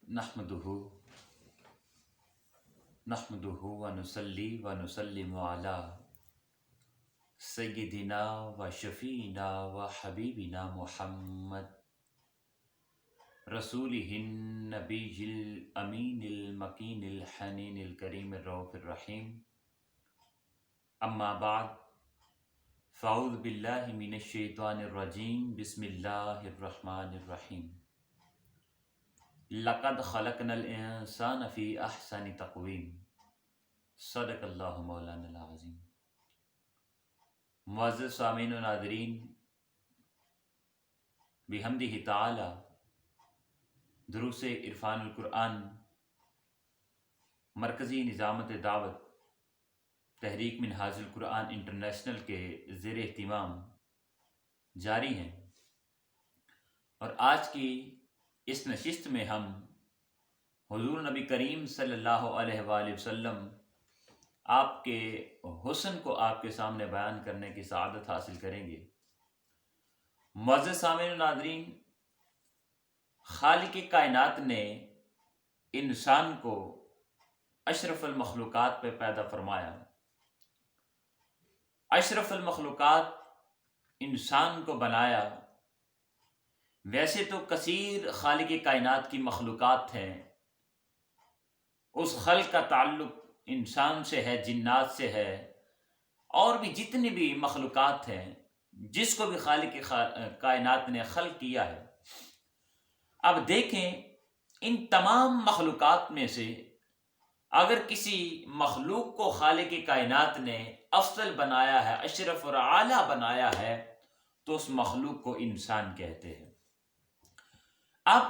نحمدہ و نصلی و نسلم علی سیدنا و شفینا و حبیبنا محمد رسولہ النبی الامین المکین الحنین الکریم الرؤوف الرحیم. اما بعد فاعوذ باللہ من الشیطان الرجیم. بسم اللہ الرحمن الرحیم. لقد خلقنا الانسان فی احسن تقویم. صدق اللہ مولانا العظیم. معزز سامعین و ناظرین، بحمدہ تعالی دروس عرفان القرآن مرکزی نظامت دعوت تحریک منہاج القرآن انٹرنیشنل کے زیر اہتمام جاری ہیں، اور آج کی اس نشست میں ہم حضور نبی کریم صلی اللہ علیہ وآلہ وسلم آپ کے حسن کو آپ کے سامنے بیان کرنے کی سعادت حاصل کریں گے. معزز سامعین و ناظرین، خالق کائنات نے انسان کو اشرف المخلوقات پہ پیدا فرمایا. اشرف المخلوقات انسان کو بنایا. ویسے تو کثیر خالق کائنات کی مخلوقات ہیں، اس خلق کا تعلق انسان سے ہے، جنات سے ہے، اور بھی جتنی بھی مخلوقات ہیں جس کو بھی خالق کائنات نے خلق کیا ہے. اب دیکھیں، ان تمام مخلوقات میں سے اگر کسی مخلوق کو خالق کائنات نے افضل بنایا ہے، اشرف اور اعلیٰ بنایا ہے، تو اس مخلوق کو انسان کہتے ہیں. اب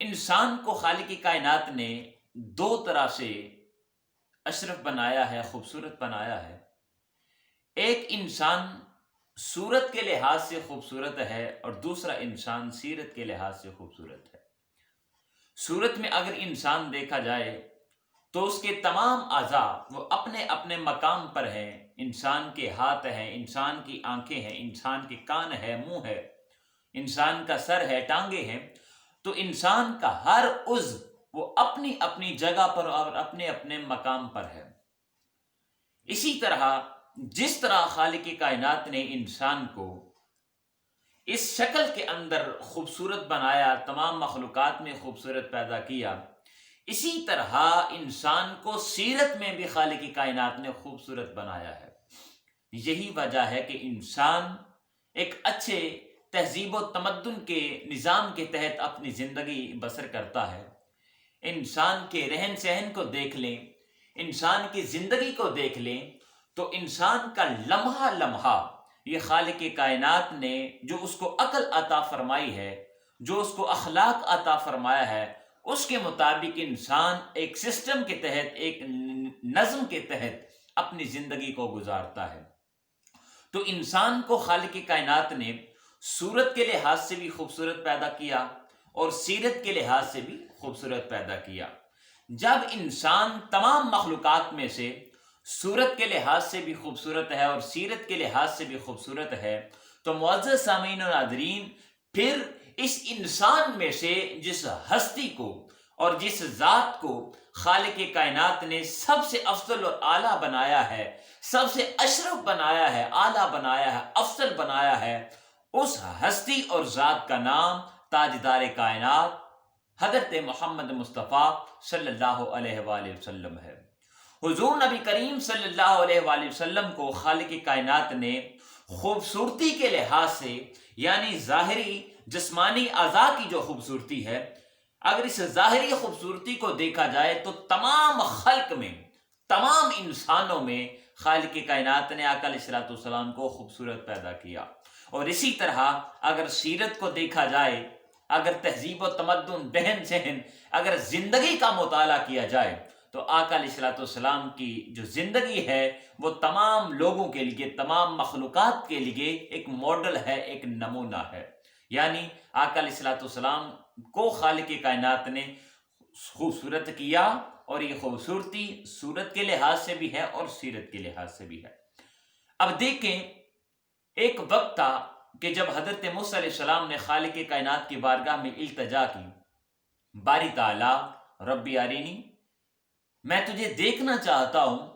انسان کو خالق کائنات نے دو طرح سے اشرف بنایا ہے، خوبصورت بنایا ہے. ایک انسان صورت کے لحاظ سے خوبصورت ہے، اور دوسرا انسان سیرت کے لحاظ سے خوبصورت ہے. صورت میں اگر انسان دیکھا جائے تو اس کے تمام اعضاء وہ اپنے اپنے مقام پر ہیں. انسان کے ہاتھ ہیں، انسان کی آنکھیں ہیں، انسان کے کان ہے، منہ ہے، انسان کا سر ہے، ٹانگیں ہیں. تو انسان کا ہر عضو وہ اپنی اپنی جگہ پر اور اپنے اپنے مقام پر ہے. اسی طرح جس طرح خالق کائنات نے انسان کو اس شکل کے اندر خوبصورت بنایا، تمام مخلوقات میں خوبصورت پیدا کیا، اسی طرح انسان کو سیرت میں بھی خالق کائنات نے خوبصورت بنایا ہے. یہی وجہ ہے کہ انسان ایک اچھے تہذیب و تمدن کے نظام کے تحت اپنی زندگی بسر کرتا ہے. انسان کے رہن سہن کو دیکھ لیں، انسان کی زندگی کو دیکھ لیں، تو انسان کا لمحہ لمحہ یہ خالق کائنات نے جو اس کو عقل عطا فرمائی ہے، جو اس کو اخلاق عطا فرمایا ہے، اس کے مطابق انسان ایک سسٹم کے تحت، ایک نظم کے تحت اپنی زندگی کو گزارتا ہے. تو انسان کو خالق کائنات نے صورت کے لحاظ سے بھی خوبصورت پیدا کیا اور سیرت کے لحاظ سے بھی خوبصورت پیدا کیا. جب انسان تمام مخلوقات میں سے صورت کے لحاظ سے بھی خوبصورت ہے اور سیرت کے لحاظ سے بھی خوبصورت ہے، تو معزز سامعین و ناظرین، پھر اس انسان میں سے جس ہستی کو اور جس ذات کو خالق کائنات نے سب سے افضل اور اعلیٰ بنایا ہے، سب سے اشرف بنایا ہے، اعلیٰ بنایا ہے، افضل بنایا ہے، اس ہستی اور ذات کا نام تاجدار کائنات حضرت محمد مصطفیٰ صلی اللہ علیہ وآلہ وسلم ہے. حضور نبی کریم صلی اللہ علیہ وآلہ وسلم کو خالق کائنات نے خوبصورتی کے لحاظ سے، یعنی ظاہری جسمانی اعضاء کی جو خوبصورتی ہے، اگر اس ظاہری خوبصورتی کو دیکھا جائے تو تمام خلق میں، تمام انسانوں میں خالق کائنات نے آقا علیہ السلام کو خوبصورت پیدا کیا. اور اسی طرح اگر سیرت کو دیکھا جائے، اگر تہذیب و تمدن، رہن سہن، اگر زندگی کا مطالعہ کیا جائے، تو آقا علیہ السلام کی جو زندگی ہے وہ تمام لوگوں کے لیے، تمام مخلوقات کے لیے ایک ماڈل ہے، ایک نمونہ ہے. یعنی آقا علیہ السلام کو خالق کائنات نے خوبصورت کیا، اور یہ خوبصورتی صورت کے لحاظ سے بھی ہے اور سیرت کے لحاظ سے بھی ہے. اب دیکھیں، ایک وقت تھا کہ جب حضرت موسیٰ علیہ السلام نے خالق کائنات کی بارگاہ میں التجا کی باری تعالی ربی ارینی، میں تجھے دیکھنا چاہتا ہوں۔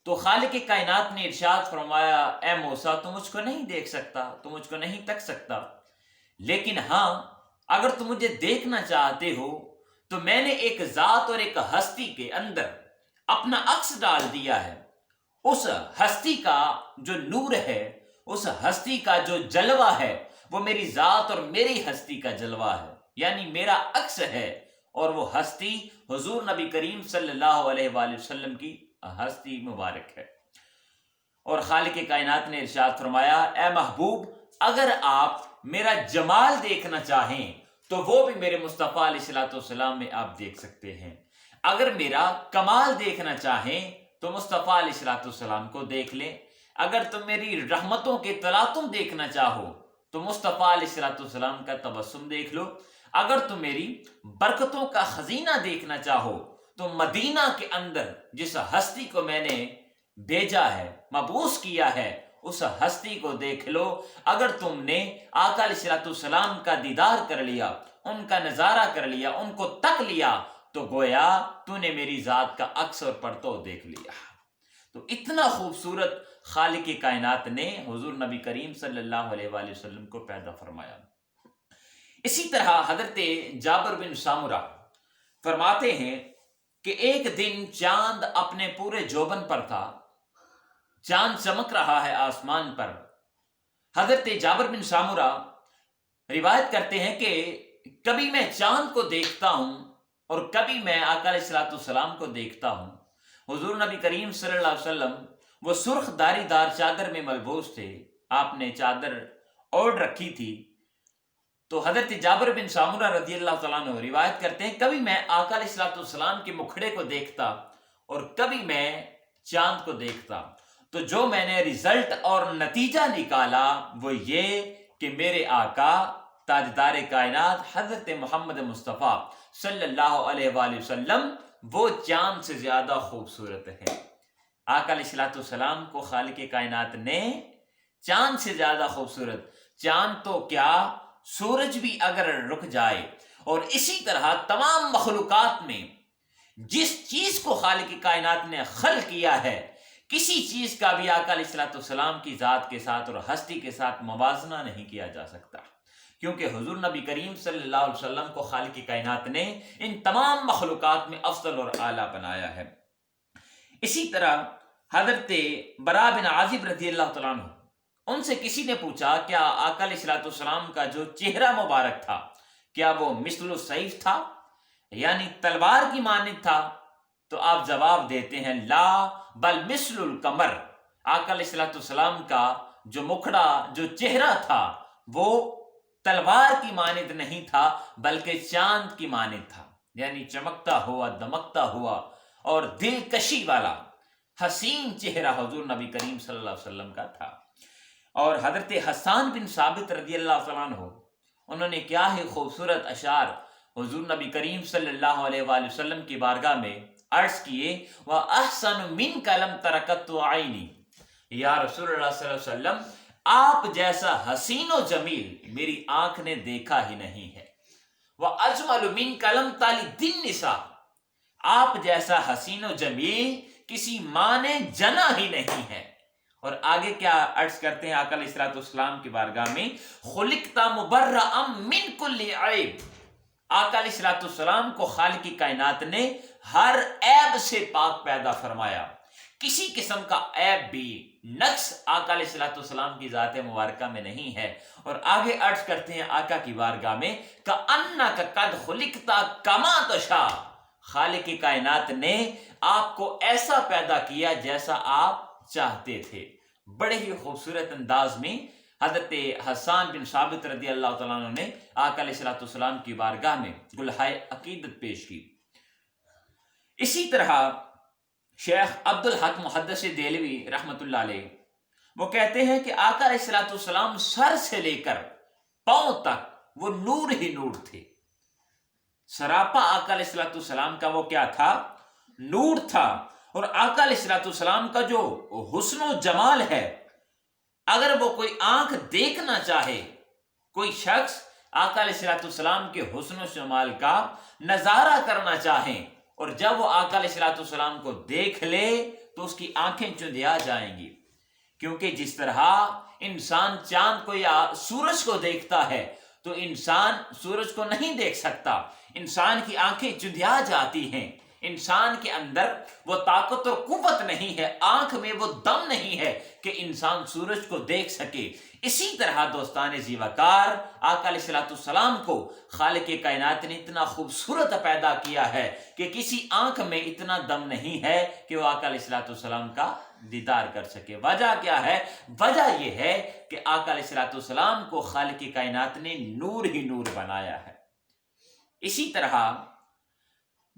تو خالق کائنات نے ارشاد فرمایا اے موسیٰ تو مجھ کو نہیں دیکھ سکتا، تو مجھ کو نہیں تک سکتا، لیکن ہاں اگر تم مجھے دیکھنا چاہتے ہو تو میں نے ایک ذات اور ایک ہستی کے اندر اپنا عکس ڈال دیا ہے۔ اس ہستی کا جو نور ہے، اس ہستی کا جو جلوہ ہے، وہ میری ذات اور میری ہستی کا جلوہ ہے، یعنی میرا عکس ہے، اور وہ ہستی حضور نبی کریم صلی اللہ علیہ وآلہ وسلم کی ہستی مبارک ہے۔ اور خالق کائنات نے ارشاد فرمایا اے محبوب اگر آپ میرا جمال دیکھنا چاہیں تو وہ بھی میرے مصطفیٰ علیہ السلام میں آپ دیکھ سکتے ہیں، اگر میرا کمال دیکھنا چاہیں تو مصطفیٰ علیہ السلام کو دیکھ لیں، اگر تم میری رحمتوں کے تلاطم دیکھنا چاہو تو مصطفیٰ علیہ السلام کا تبسم دیکھ لو، اگر تم میری برکتوں کا خزینہ دیکھنا چاہو تو مدینہ کے اندر جس ہستی کو میں نے بھیجا ہے، مبعوث کیا ہے، اس ہستی کو دیکھ لو۔ اگر تم نے آقا علیہ السلام کا دیدار کر لیا، ان کا نظارہ کر لیا، ان کو تک لیا، تو گویا تو نے میری ذات کا عکس اور پرتو دیکھ لیا۔ تو اتنا خوبصورت خالق کائنات نے حضور نبی کریم صلی اللہ علیہ وآلہ وسلم کو پیدا فرمایا۔ اسی طرح حضرت جابر بن سامورہ فرماتے ہیں کہ ایک دن چاند اپنے پورے جوبن پر تھا، چاند چمک رہا ہے آسمان پر۔ حضرت جابر بن سامورہ روایت کرتے ہیں کہ کبھی میں چاند کو دیکھتا ہوں اور کبھی میں آقا علیہ السلام کو دیکھتا ہوں۔ حضور نبی کریم صلی اللہ علیہ وسلم وہ سرخ داری دار چادر میں ملبوس تھے، آپ نے چادر اوڑھ رکھی تھی۔ تو حضرت جابر بن سامورہ رضی اللہ تعالیٰ عنہ روایت کرتے ہیں کبھی میں آقا علیہ السلام کے مکھڑے کو دیکھتا اور کبھی میں چاند کو دیکھتا، تو جو میں نے رزلٹ اور نتیجہ نکالا وہ یہ کہ میرے آقا تاجدار کائنات حضرت محمد مصطفیٰ صلی اللہ علیہ وآلہ وسلم وہ چاند سے زیادہ خوبصورت ہے۔ آقا علیہ السلام کو خالق کائنات نے چاند سے زیادہ خوبصورت، چاند تو کیا سورج بھی اگر رک جائے، اور اسی طرح تمام مخلوقات میں جس چیز کو خالق کائنات نے خلق کیا ہے کسی چیز کا بھی آقا علیہ السلام کی ذات کے ساتھ اور ہستی کے ساتھ موازنہ نہیں کیا جا سکتا، کیونکہ حضور نبی کریم صلی اللہ علیہ وسلم کو خالق کائنات نے ان تمام مخلوقات میں افضل اور اعلیٰ بنایا ہے۔ اسی طرح حضرت براء بن عازب رضی اللہ تعالیٰ عنہ، ان سے کسی نے پوچھا کیا آقا علیہ السلام کا جو چہرہ مبارک تھا کیا وہ مثل السیف تھا، یعنی تلوار کی مانند تھا؟ تو آپ جواب دیتے ہیں لا بل مثل القمر، آقا علیہ السلام کا جو مکھڑا جو چہرہ تھا وہ تلوار کی مانند نہیں تھا بلکہ چاند کی مانند تھا، یعنی چمکتا ہوا دمکتا ہوا اور دلکشی والا حسین چہرہ حضور نبی کریم صلی اللہ علیہ وسلم کا تھا۔ اور حضرت حسان بن ثابت رضی اللہ عنہ عنہ انہوں نے کیا ہی خوبصورت اشعار حضور نبی کریم صلی اللہ علیہ وآلہ وسلم کی بارگاہ میں عرض کیے، وَأَحْسَنُ مِنْكَ لَمْ تَرَكَتُ عَيْنِي، یا رسول اللہ صلی اللہ علیہ وسلم آپ جیسا حسین و جمیل میری آنکھ نے دیکھا ہی نہیں ہے۔ وَأَجْمَلُ مِنْكَ لَمْ تَلِدِ النِّسَاء، آپ جیسا حسین و جمیل کسی ماں نے جنا ہی نہیں ہے۔ اور آگے کیا عرض کرتے ہیں آقا علیہ السلام کی بارگاہ میں، خلقت مبرأ من کل عیب، آقا علیہ السلام کو خالق کائنات نے ہر عیب سے پاک پیدا فرمایا، کسی قسم کا عیب بھی نقص آقا علیہ السلام کی ذات مبارکہ میں نہیں ہے۔ اور آگے عرض کرتے ہیں آقا کی بارگاہ میں کأنک قد خلقت کما تشاء، خالق کائنات نے آپ کو ایسا پیدا کیا جیسا آپ چاہتے تھے۔ بڑے ہی خوبصورت انداز میں حضرت حسان بن ثابت رضی اللہ تعالیٰ عنہ نے آقا علیہ السلام کی بارگاہ میں گلہائے عقیدت پیش کی۔ اسی طرح شیخ عبدالحق محدث دہلوی رحمۃ اللہ علیہ وہ کہتے ہیں کہ آقا علیہ السلام سر سے لے کر پاؤں تک وہ نور ہی نور تھے، سراپا آقا علیہ السلام کا وہ کیا تھا؟ نور تھا۔ اور آقا علیہ السلام کا جو حسن و جمال ہے، اگر وہ کوئی آنکھ دیکھنا چاہے، کوئی شخص آقا علیہ الصلوۃ والسلام کے حسن و جمال کا نظارہ کرنا چاہیں، اور جب وہ آقا علیہ الصلوۃ والسلام کو دیکھ لے تو اس کی آنکھیں چندیا جائیں گی، کیونکہ جس طرح انسان چاند کو یا سورج کو دیکھتا ہے تو انسان سورج کو نہیں دیکھ سکتا، انسان کی آنکھیں چندیا جاتی ہیں، انسان کے اندر وہ طاقت اور قوت نہیں ہے، آنکھ میں وہ دم نہیں ہے کہ انسان سورج کو دیکھ سکے۔ اسی طرح دوستان زیوکار آقا علیہ الصلوۃ والسلام کو خالق کائنات نے اتنا خوبصورت پیدا کیا ہے کہ کسی آنکھ میں اتنا دم نہیں ہے کہ وہ آقا علیہ الصلوۃ والسلام کا دیدار کر سکے۔ وجہ کیا ہے؟ وجہ یہ ہے کہ آقا علیہ الصلوۃ والسلام کو خالق کائنات نے نور ہی نور بنایا ہے۔ اسی طرح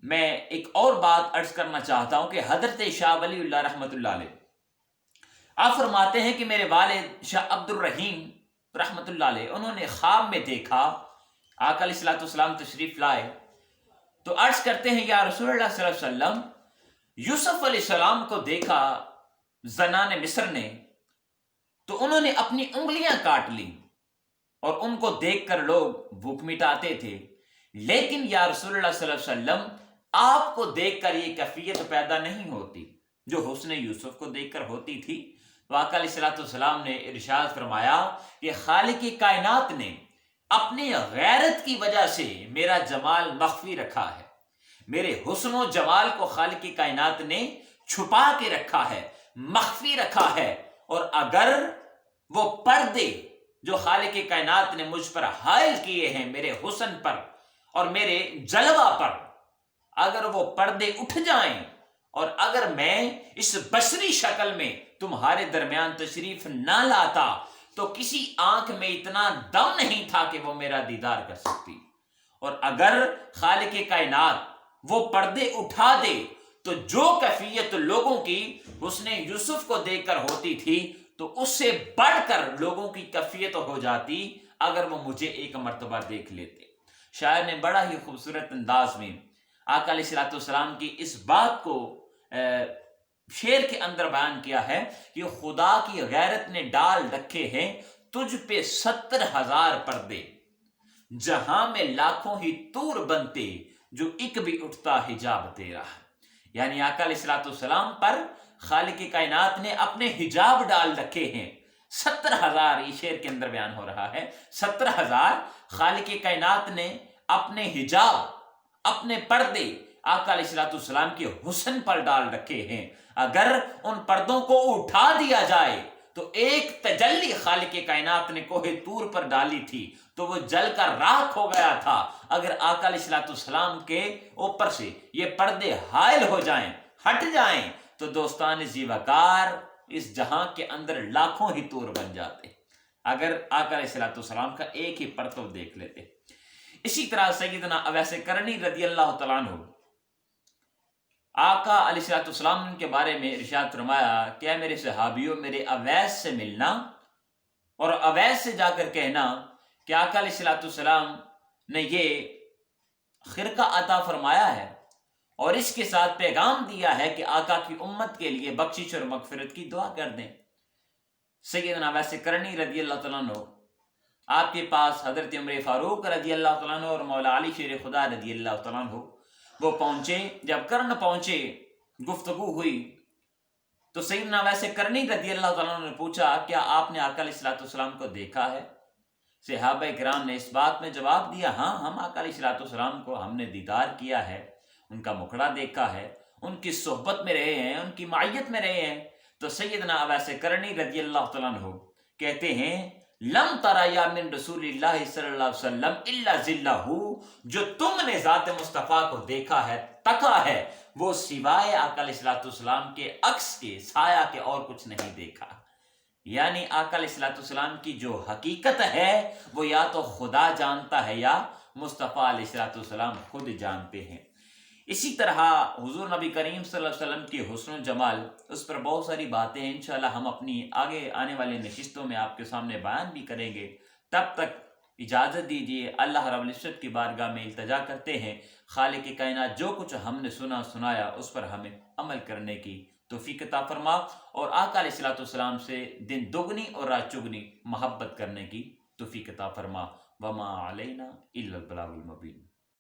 میں ایک اور بات عرض کرنا چاہتا ہوں کہ حضرت شاہ ولی اللہ رحمۃ اللہ علیہ آپ فرماتے ہیں کہ میرے والد شاہ عبد الرحیم رحمۃ اللہ علیہ انہوں نے خواب میں دیکھا آقا علیہ الصلوۃ والسلام تشریف لائے تو عرض کرتے ہیں یا رسول اللہ صلی اللہ علیہ وسلم، یوسف علیہ السلام کو دیکھا زنان مصر نے تو انہوں نے اپنی انگلیاں کاٹ لی اور ان کو دیکھ کر لوگ بھوک مٹاتے تھے، لیکن یا رسول اللہ صلی اللہ علیہ وسلم آپ کو دیکھ کر یہ کیفیت پیدا نہیں ہوتی جو حسن یوسف کو دیکھ کر ہوتی تھی۔ تو آقا علیہ الصلوۃ والسلام نے ارشاد فرمایا کہ خالق کائنات نے اپنی غیرت کی وجہ سے میرا جمال مخفی رکھا ہے، میرے حسن و جمال کو خالق کائنات نے چھپا کے رکھا ہے، مخفی رکھا ہے، اور اگر وہ پردے جو خالق کائنات نے مجھ پر حائل کیے ہیں میرے حسن پر اور میرے جلوہ پر، اگر وہ پردے اٹھ جائیں اور اگر میں اس بشری شکل میں تمہارے درمیان تشریف نہ لاتا تو کسی آنکھ میں اتنا دم نہیں تھا کہ وہ میرا دیدار کر سکتی، اور اگر خالق کائنات وہ پردے اٹھا دے تو جو کیفیت لوگوں کی حسن یوسف کو دیکھ کر ہوتی تھی تو اس سے بڑھ کر لوگوں کی کیفیت ہو جاتی اگر وہ مجھے ایک مرتبہ دیکھ لیتے۔ شاعر نے بڑا ہی خوبصورت انداز میں آقا علیہ الصلوۃ والسلام کی اس بات کو شعر کے اندر بیان کیا ہے کہ خدا کی غیرت نے ڈال رکھے ہیں تجھ پہ 70,000 پردے، جہاں میں لاکھوں ہی طور بنتے جو ایک بھی اٹھتا حجاب تیرا۔ یعنی آقا علیہ الصلوۃ والسلام پر خالق کائنات نے اپنے حجاب ڈال رکھے ہیں 70,000، یہ شعر کے اندر بیان ہو رہا ہے 70,000 خالق کائنات نے اپنے حجاب، اپنے پردے آقا علیہ الصلوۃ والسلام کے حسن پر ڈال رکھے ہیں۔ اگر ان پردوں کو اٹھا دیا جائے تو ایک تجلی خالق کائنات نے کوہ طور پر ڈالی تھی تو وہ جل کر راکھ ہو گیا تھا۔ اگر آقا علیہ الصلوۃ والسلام کے اوپر سے یہ پردے حائل ہو جائیں، ہٹ جائیں، تو دوستان زیوکار اس جہاں کے اندر لاکھوں ہی طور بن جاتے اگر آقا علیہ الصلوۃ والسلام کا ایک ہی پرتو دیکھ لیتے۔ اسی طرح سیدنا اویس کرنی رضی اللہ تعالیٰ عنہ آقا علیہ الصلوۃ والسلام کے بارے میں ارشاد فرمایا کہ اے میرے صحابیوں، میرے اویس سے ملنا اور اویس سے جا کر کہنا کہ آقا علیہ الصلوۃ والسلام نے یہ خرقہ عطا فرمایا ہے اور اس کے ساتھ پیغام دیا ہے کہ آقا کی امت کے لیے بخشش اور مغفرت کی دعا کر دیں۔ سیدنا اویس کرنی رضی اللہ تعالیٰ عنہ آپ کے پاس حضرت عمر فاروق رضی اللہ تعالیٰ عنہ اور مولا علی شیر خدا رضی اللہ تعالیٰ عنہ وہ پہنچے۔ جب کرن پہنچے، گفتگو ہوئی تو سیدنا اویس کرنی رضی اللہ تعالیٰ عنہ نے پوچھا کیا آپ نے آقا علیہ الصلوۃ والسلام کو دیکھا ہے؟ صحابہ کرام نے اس بات میں جواب دیا ہاں، ہم آقا علیہ الصلوۃ والسلام کو ہم نے دیدار کیا ہے، ان کا مکھڑا دیکھا ہے، ان کی صحبت میں رہے ہیں، ان کی معیت میں رہے ہیں۔ تو سیدنا اویس کرنی رضی اللہ تعالیٰ عنہ کہتے ہیں لم تریا من رسول اللہ صلی اللہ علیہ وسلم الا ذلہ، جو تم نے ذات مصطفیٰ کو دیکھا ہے، تکا ہے، وہ سوائے آقا علیہ الصلوۃ والسلام کے عکس کے، سایہ کے اور کچھ نہیں دیکھا۔ یعنی آقا علیہ الصلوۃ والسلام کی جو حقیقت ہے وہ یا تو خدا جانتا ہے یا مصطفیٰ علیہ الصلوۃ والسلام خود جانتے ہیں۔ اسی طرح حضور نبی کریم صلی اللہ علیہ وسلم کی حسن و جمال، اس پر بہت ساری باتیں انشاءاللہ ہم اپنی آگے آنے والے نشستوں میں آپ کے سامنے بیان بھی کریں گے۔ تب تک اجازت دیجیے، اللہ رب العزت کی بارگاہ میں التجا کرتے ہیں خالق کائنات جو کچھ ہم نے سنایا اس پر ہمیں عمل کرنے کی توفیق عطا فرما، اور آقا علیہ الصلوۃ والسلام سے دن دگنی اور رات چگنی محبت کرنے کی توفیق عطا فرما۔ وما علینا الا البلاغ المبین۔